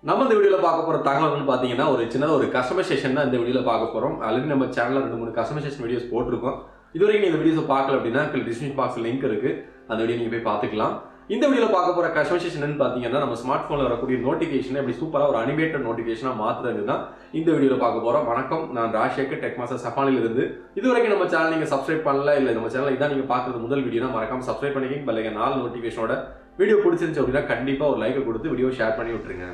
நம்ம இந்த வீடியோவில் பார்க்க போகிற தகவல் வந்து பார்த்தீங்கன்னா ஒரு சின்னதாக ஒரு கஸ்டமைசேஷன் தான் இந்த வீடியோவில் பார்க்க போகிறோம். ஆல்ரெடி நம்ம சேனலில் 2-3 கஸ்டமைசேஷன் வீடியோஸ் போட்டிருக்கோம். இதுவரைக்கும் இந்த வீடியோஸை பார்க்கல அப்படின்னா டிஸ்கிரிப்ஷன் பாக்ஸில் லிங்க் இருக்குது, அந்த வீடியோ நீங்கள் போய் பார்த்துக்கலாம். இந்த வீடியோவில் பார்க்க போகிற கஸ்டமைசேஷன் பார்த்தீங்கன்னா நம்ம ஸ்மார்ட் ஃபோனில் வரக்கூடிய நோட்டிஃபிகேஷன் எப்படி சூப்பராக ஒரு அனிமேட்டட் நோட்டிஃபிகேஷனாக மாற்றுறது தான் இந்த வீடியோவில் பார்க்க போகிறோம். வணக்கம், நான் ராஜசேகர், டெக் மாஸ்டர் சஃபானிலிருந்து. இதுவரைக்கும் நம்ம சேனல் நீங்கள் சப்ஸ்கிரைப் பண்ணல, இல்லை நம்ம சேனல் இதான் நீங்கள் பார்க்குறது முதல் வீடியோனா மறக்காம சப்ஸ்கிரைப் பண்ணிக்கிங்க. பெல்லைக்கன் 4 நோட்டிஃபிகேஷனோட வீடியோ பிடிச்சிருந்துச்சு அப்படின்னா கண்டிப்பாக ஒரு லைக்கை கொடுத்து வீடியோ ஷேர் பண்ணி விட்டுருங்க.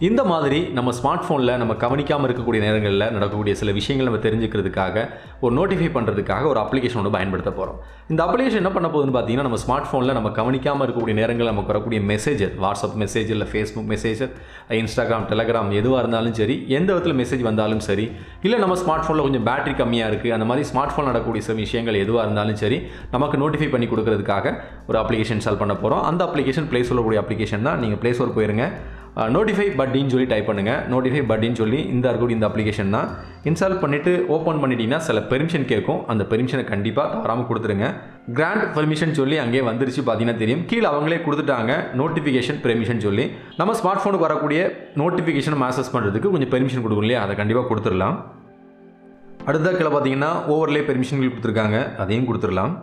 இந்த மாதிரி நம்ம ஸ்மார்ட் ஃபோனில் நம்ம கவனிக்காமல் இருக்கக்கூடிய நேரங்களில் நடக்கக்கூடிய சில விஷயங்கள் நம்ம தெரிஞ்சுக்கிறதுக்காக ஒரு நோட்டிஃபை பண்ணுறதுக்காக ஒரு அப்ளிகேஷன் ஒன்று பயன்படுத்த போகிறோம். இந்த அப்ளிகேஷன் என்ன பண்ண போகுதுன்னு பார்த்தீங்கன்னா, நம்ம ஸ்மார்ட் ஃபோனில் நம்ம கவனிக்காமல் இருக்கக்கூடிய நேரங்களில் நமக்கு வரக்கூடிய மெசேஜ், வாட்ஸ்அப் மெசேஜ், இல்லை ஃபேஸ்புக் மெசேஜ், இன்ஸ்டாகிராம், டெலகிராம் எதுவாக இருந்தாலும் சரி, எந்த விதத்தில் மெசேஜ் வந்தாலும் சரி, இல்லை நம்ம ஸ்மார்ட் ஃபோனில் கொஞ்சம் பேட்டரி கம்மியாக இருக்குது, அந்த மாதிரி ஸ்மார்ட் ஃபோன் நடக்கக்கூடிய சில விஷயங்கள் எதுவாக இருந்தாலும் சரி நமக்கு நோட்டிஃபை பண்ணி கொடுக்கறதுக்காக ஒரு அப்ளிகேஷன் இன்ஸ்டால் பண்ண போகிறோம். அந்த அப்ளிகேஷன் ப்ளே சொல்லக்கூடிய அப்ளிகேஷன் தான். நீங்கள் ப்ளே ஸ்டோர் போயிருங்க, நோட்டிஃபை பட்டின்னு சொல்லி டைப் பண்ணுங்கள். நோட்டிஃபை பட்டின்னு சொல்லி இந்த அப்ளிகேஷன் தான். இன்ஸ்டால் பண்ணிவிட்டு ஓப்பன் பண்ணிட்டீங்கன்னா சில பெர்மிஷன் கேட்கும். அந்த பெர்மிஷனை கண்டிப்பாக தவறாமல் கொடுத்துருங்க. கிராண்ட் பெர்மிஷன் சொல்லி அங்கேயே வந்துருச்சு, பார்த்தீங்கன்னா தெரியும். கீழே அவங்களே கொடுத்துட்டாங்க நோட்டிஃபிகேஷன் பெர்மிஷன் சொல்லி. நம்ம ஸ்மார்ட் ஃபோனுக்கு வரக்கூடிய நோட்டிஃபிகேஷன் ஆக்சஸ் பண்ணுறதுக்கு கொஞ்சம் பெர்மிஷன் கொடுக்கும் இல்லையா, அதை கண்டிப்பாக கொடுத்துடலாம். அடுத்த கீழே பார்த்தீங்கன்னா ஓவர்லே பெர்மிஷன் கொடுத்துருக்காங்க, அதையும் கொடுத்துடலாம்.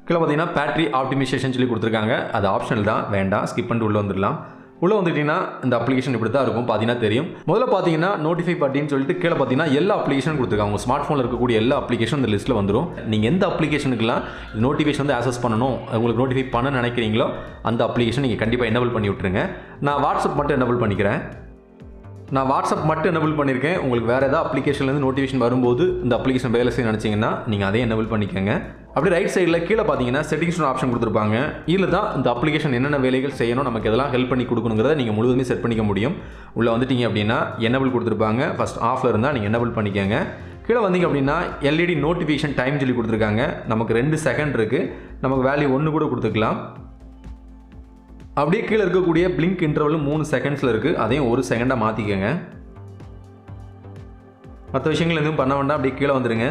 கீழே பார்த்தீங்கன்னா பேட்டரி ஆப்டிமைசேஷன் சொல்லி கொடுத்துருக்காங்க, அது ஆப்ஷனல் தான், வேண்டாம், ஸ்கிப் பண்ணிட்டு உள்ளே வந்துடலாம். உள்ளே வந்துட்டிங்கன்னா இந்த அப்ளிகேஷன் இப்படி தான் இருக்கும், பார்த்தீங்கன்னா தெரியும். முதல்ல பார்த்தீங்கன்னா நோட்டிஃபை பட்டின்னு சொல்லிட்டு கீழே பார்த்தீங்கன்னா எல்லா அப்ளிகேஷன் கொடுத்துருக்காங்க. உங்கள் ஸ்மார்ட் ஃபோனில் இருக்கக்கூடிய எல்லா அப்ளிகேஷன் இந்த லிஸ்ட்டில் வந்துடும். நீங்கள் எந்த அப்ளிகேஷனுக்குலாம் நோட்டிஃபிகேஷன் வந்து ஆக்சஸ் பண்ணணும், உங்களுக்கு நோட்டிஃபை பண்ண நினைக்கிறீங்களோ அந்த அப்ளிகேஷன் நீங்கள் கண்டிப்பாக எனேபிள் பண்ணி விட்டுருங்க. நான் வாட்ஸ்அப் மட்டும் எனேபிள் பண்ணிக்கிறேன். நான் வாட்ஸ்அப் மட்டும் எனேபிள் பண்ணியிருக்கேன். உங்களுக்கு வேறு ஏதாவது அப்ளிகேஷன்லேருந்து நோட்டிஃபிகேஷன் வரும்போது இந்த அப்ளிகேஷன் வேலை செய்ய நினச்சிங்கன்னா நீங்கள் அதே எனேபிள் பண்ணிக்கோங்க. அப்படி ரைட் சைடில் கீழே பார்த்தீங்கன்னா செட்டிங்ஸ் ஆப்ஷன் கொடுத்துருப்பாங்க. இதில் தான் இந்த அப்ளிகேஷன் என்னென்ன வேலைகள் செய்யணும், நமக்கு எதெல்லாம் ஹெல்ப் பண்ணி கொடுக்கணுங்கிறத நீங்கள் முழுவதுமே செட் பண்ணிக்க முடியும். உள்ளே வந்துட்டீங்க அப்படின்னா எனேபிள் கொடுத்துருப்பாங்க. ஃபஸ்ட் ஆஃபில் இருந்தால் நீங்கள் எனேபிள் பண்ணிக்கோங்க. கீழே வந்தீங்க அப்படின்னா எல்இடி நோட்டிஃபிகேஷன் டைம் சொல்லி கொடுத்துருக்காங்க. நமக்கு 2 செகண்ட் இருக்குது, நமக்கு வேல்யூ 1 கூட கொடுத்துக்கலாம். அப்படியே கீழே இருக்கக்கூடிய பிளிங்க் இன்டர்வலும் 3 செகண்ட்ஸில் இருக்குது, அதையும் 1 செகண்டாக மாற்றிக்கோங்க. மற்ற விஷயங்கள் எதுவும் பண்ண வேண்டாம், அப்படியே கீழே வந்துடுங்க.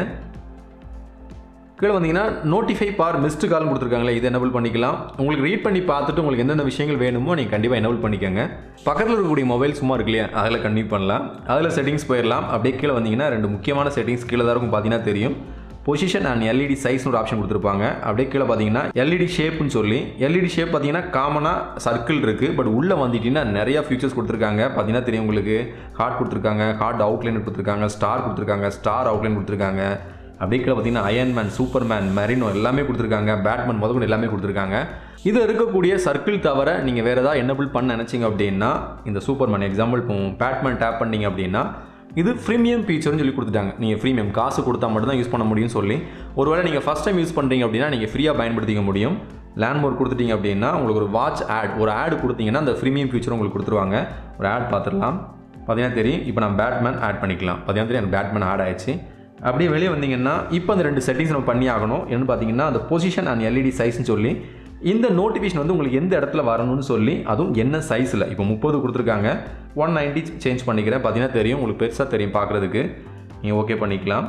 கீழே வந்தீங்கன்னா நோட்டிஃபை பார் மிஸ்டு கால்னு கொடுத்துருக்காங்களே, இதை எனேபிள் பண்ணிக்கலாம். உங்களுக்கு ரீட் பண்ணி பார்த்துட்டு உங்களுக்கு எந்தெந்த விஷயங்கள் வேணுமோ நீங்கள் கண்டிப்பாக எனேபிள் பண்ணிக்கோங்க. பக்கத்தில் இருக்கக்கூடிய மொபைல் சும்மா இருக்கு இல்லையா, அதில் கண்டினியூ பண்ணலாம். அதில் செட்டிங்ஸ் போயிடலாம். அப்படியே கீழே வந்தீங்கன்னா 2 முக்கியமான செட்டிங்ஸ் கீழே தான் இருக்கும், பார்த்தீங்கன்னா தெரியும். பொசிஷன் அண்ட் எல்இடி சைஸ்னு ஒரு ஆப்ஷன் கொடுத்துருப்பாங்க. அப்படியே கீழே பார்த்தீங்கன்னா எல்இடி ஷேப்னு சொல்லி, எல்இடி ஷேப் பார்த்தீங்கன்னா காமனாக சர்க்கிள் இருக்குது. பட் உள்ளே வந்துட்டிங்கன்னா நிறையா ஃபியூச்சர்ஸ் கொடுத்துருக்காங்க, பார்த்தீங்கன்னா தெரியும் உங்களுக்கு. ஹார்ட் கொடுத்துருக்காங்க, ஹார்ட் அவுட்லைன் கொடுத்துருக்காங்க, ஸ்டார் கொடுத்துருக்காங்க, ஸ்டார் அவுட்லைன் கொடுத்துருக்காங்க. அப்படியே கீழே பார்த்தீங்கன்னா அயன்மேன், சூப்பர்மேன், மெரினோ எல்லாமே கொடுத்துருக்காங்க, பேட்மேன் முதல்ல எல்லாமே கொடுத்துருக்காங்க. இது இருக்கக்கூடிய சர்க்கிள் தவிர நீங்கள் வேறு ஏதாவது எனேபிள் பண்ண நினச்சிங்க அப்படின்னா, இந்த சூப்பர்மேன் எக்ஸாம்பிள் பேட்மேன் டேப் பண்ணிங்க அப்படின்னா இது ப்ரீமியம் ஃபீச்சர்னு சொல்லி கொடுத்துட்டாங்க. நீங்கள் ப்ரீமியம் காசு கொடுத்தா மட்டும்தான் யூஸ் பண்ண முடியும்னு சொல்லி. ஒருவேளை நீங்கள் ஃபஸ்ட் டைம் யூஸ் பண்ணுறீங்க அப்படின்னா நீங்கள் ஃப்ரீயாக பயன்படுத்திக்க முடியும். லேண்ட்மோர் கொடுத்துட்டீங்க அப்படின்னா உங்களுக்கு ஒரு வாட்ச் ஆட் கொடுத்தீங்கன்னா அந்த ப்ரீமியம் ஃபீச்சர் உங்களுக்கு கொடுத்துருவாங்க. ஒரு ஆட் பார்த்துடலாம், பார்த்தீங்கன்னா தெரியும். இப்போ நான் பேட்மேன் ஆட் பண்ணிக்கலாம், பார்த்தீங்கன்னா தெரியும் எனக்கு பேட்மேன் ஆட் ஆயிடுச்சு. அப்படியே வெளியே வந்தீங்கன்னா இப்போ அந்த 2 செட்டிங்ஸ் நம்ம பண்ணி ஆகணும். என்னென்னு பார்த்தீங்கன்னா அந்த பொசிஷன் அண்ட் எல்இடி சைஸ்ன்னு சொல்லி இந்த நோட்டிஃபிகேஷன் வந்து உங்களுக்கு எந்த இடத்துல வரணும்னு சொல்லி, அதுவும் என்ன சைஸில். இப்போ 30 கொடுத்துருக்காங்க, 190 சேஞ்ச் பண்ணிக்கிறேன், பார்த்தீங்கன்னா தெரியும் உங்களுக்கு, பெருசாக தெரியும் பார்க்குறதுக்கு. நீங்கள் ஓகே பண்ணிக்கலாம்,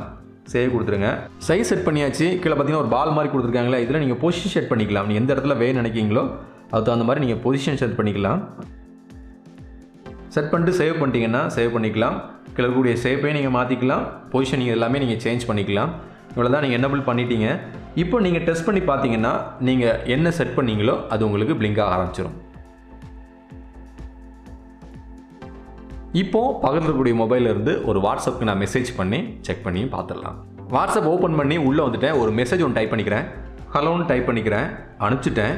சேவ் கொடுத்துருங்க. சைஸ் செட் பண்ணியாச்சு. கீழே பார்த்தீங்கன்னா ஒரு பால் மாதிரி கொடுத்துருக்காங்களே, இதில் நீங்கள் பொசிஷன் செட் பண்ணிக்கலாம். நீங்கள் எந்த இடத்துல வேணும் நினைக்கிங்களோ அது தகுந்த மாதிரி நீங்கள் பொசிஷன் செட் பண்ணிக்கலாம். செட் பண்ணிட்டு சேவ் பண்ணிட்டீங்கன்னா சேவ் பண்ணிக்கலாம். கீழே இருக்கக்கூடிய ஷேப்பையும் நீங்கள் மாற்றிக்கலாம், பொசிஷனிங் எல்லாமே நீங்கள் சேஞ்ச் பண்ணிக்கலாம். இவ்வளோ தான், நீங்கள் எனேபிள் பண்ணிட்டீங்க. இப்போ நீங்கள் டெஸ்ட் பண்ணி பார்த்தீங்கன்னா நீங்கள் என்ன செட் பண்ணீங்களோ அது உங்களுக்கு பிளிங்க் ஆக ஆரம்பிச்சிடும். இப்போது பக்கத்தில் இருக்கக்கூடிய மொபைலிருந்து ஒரு வாட்ஸ்அப்புக்கு நான் மெசேஜ் பண்ணி செக் பண்ணி பார்த்துடலாம். வாட்ஸ்அப் ஓப்பன் பண்ணி உள்ளே வந்துட்டேன். ஒரு மெசேஜ் ஒன்று டைப் பண்ணிக்கிறேன், ஹலோன்னு டைப் பண்ணிக்கிறேன், அனுப்பிச்சிட்டேன்.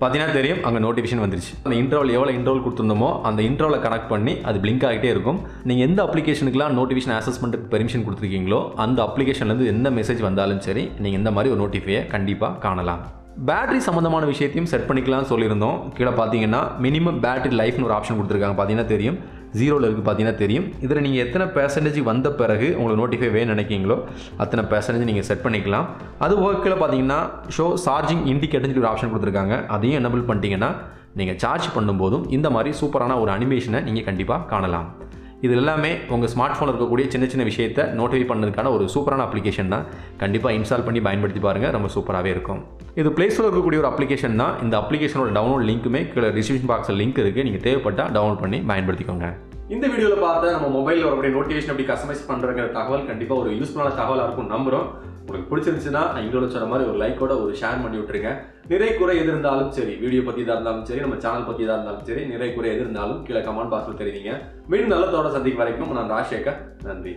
பார்த்தீங்கன்னா தெரியும் அங்கே நோட்டிஃபிகேஷன் வந்துருச்சு. அந்த இன்டர்வல் எவ்வளோ இன்டர்வல் கொடுத்துருந்தோமோ அந்த இன்டர்வலை கனெக்ட் பண்ணி அது பிளிங்க் ஆகிட்டே இருக்கும். நீங்கள் எந்த அப்ளிகேஷனுக்குலாம் நோட்டிஃபிகேஷன் ஆக்சஸ் பண்ணுறதுக்கு பெர்மிஷன் கொடுத்துருக்கீங்களோ அந்த அப்ளிகேஷன்லேருந்து எந்த மெசேஜ் வந்தாலும் சரி நீங்கள் இந்த மாதிரி ஒரு நோட்டிஃபையை கண்டிப்பாக காணலாம். பேட்டரி சம்மந்தமான விஷயத்தையும் செட் பண்ணிக்கலாம்னு சொல்லியிருந்தோம். கீழே பார்த்தீங்கன்னா மினிமம் பேட்டரி லைஃப்னு ஒரு ஆப்ஷன் கொடுத்துருக்காங்க, பார்த்தீங்கன்னா தெரியும். 0ல் இருக்குது பார்த்தீங்கன்னா தெரியும். இதில் நீங்கள் எத்தனை பெர்சன்டேஜ் வந்த பிறகு உங்களுக்கு நோட்டிஃபை வேணும்னு நினைக்கிங்களோ அத்தனை பெர்சன்டேஜ் நீங்கள் செட் பண்ணிக்கலாம். அது ஒர்க்கில் பார்த்தீங்கன்னா ஷோ சார்ஜிங் இண்டிகேட்டர்னு ஒரு ஆப்ஷன் கொடுத்துருக்காங்க. அதையும் எனபிள் பண்ணிட்டீங்கன்னா நீங்கள் சார்ஜ் பண்ணும்போதும் இந்த மாதிரி சூப்பரான ஒரு அனிமேஷனை நீங்கள் கண்டிப்பாக காணலாம். இது எல்லாமே உங்கள் ஸ்மார்ட் ஃபோனில் இருக்கக்கூடிய சின்ன சின்ன விஷயத்தை நோட்டிஃபை பண்ணதுக்கான ஒரு சூப்பரான அப்ளிகேஷன் தான். கண்டிப்பாக இன்ஸ்டால் பண்ணி பயன்படுத்தி பாருங்கள், ரொம்ப சூப்பராகவே இருக்கும். இது ப்ளே ஸ்டோரில் இருக்கக்கூடிய ஒரு அப்ளிகேஷன் தான். இந்த அப்ளிகேஷனோட டவுன்லோட் லிங்க்குமே கீழே டிஸ்கிரிப்ஷன் பாக்ஸில் லிங்க் இருக்குது. நீங்கள் தேவைப்பட்டால் டவுன்லோட் பண்ணி பயன்படுத்திக்கோங்க. இந்த வீடியோவில் பார்த்து நம்ம மொபைலில் வரக்கூடிய நோட்டிஃபிகேஷன் எப்படி கஸ்டமைஸ் பண்ணுறங்கிற தகவல் கண்டிப்பாக ஒரு யூஸ்ஃபுல்லான தகவலாக இருக்கும் நம்புகிறோம். உங்களுக்கு பிடிச்சிருந்துச்சுன்னா இங்கோட சொன்ன மாதிரி ஒரு லைக்கோட ஒரு ஷேர் பண்ணி விட்டுருங்க. நிறை குறை எது இருந்தாலும் சரி, வீடியோ பற்றி தான் இருந்தாலும் சரி, நம்ம சேனல் பற்றி தான் இருந்தாலும் சரி, நிறை குறை எது இருந்தாலும் கீழே கமெண்ட் பாக்ஸில் தெரிவிங்க. மீண்டும் நல்லதோட சந்திக்கும் வரைக்கும் நான் ராஜசேகர். நன்றி.